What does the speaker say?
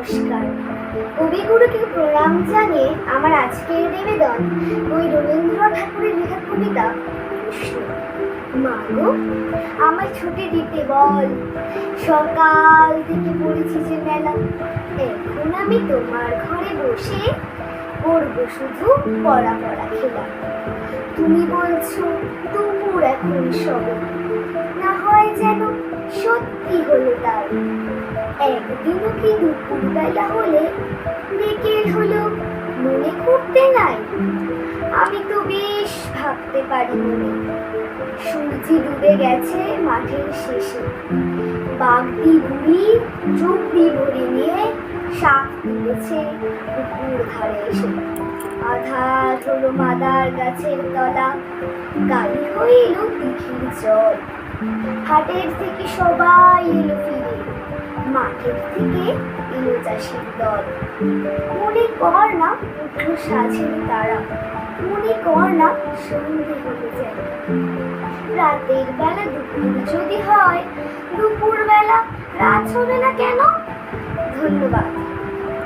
নমস্কার। কবিগুরুকে প্রণাম জানিয়ে আমার আজকের নিবেদন ওই রবীন্দ্রনাথ ঠাকুরের লেখা কবিতা কৃষ্ণ। মা গো, আমায় ছুটি দিতে বল, সকাল থেকে পড়েছি যে মেলা। এখন আমি তোমার ঘরে বসে করবো শুধু পড়া পড়া খেলা। তুমি বলছো দুপুর এখন সবে, না হয় যেন সত্যি হলো তাই। একদিনও কি দুপুর বেলা হলে বিকেল হলো মনে করতে নাই? আমি তো বেশ ভাবতে পারি মনে, সূর্যি ডুবে গেছে মাঠের শেষে, বাগদি বুড়ি চুপড়ি ভরে নিয়ে শাক তুলেছে পুকুর ধারে এসে। আধার হলো মাদার গাছের তলা, গাড়ি হয়ে এলো দিঘির জল। হাটের থেকে সবাই এলো ফিরে, মাঠের থেকে এলো চাষির দল। মনে কর না উঠল সাঝের তারা, মনে কর না সন্ধে হয়ে যায়। রাতের বেলা দুপুর যদি হয়, দুপুর বেলা রাত হবে না কেন? ধন্যবাদ।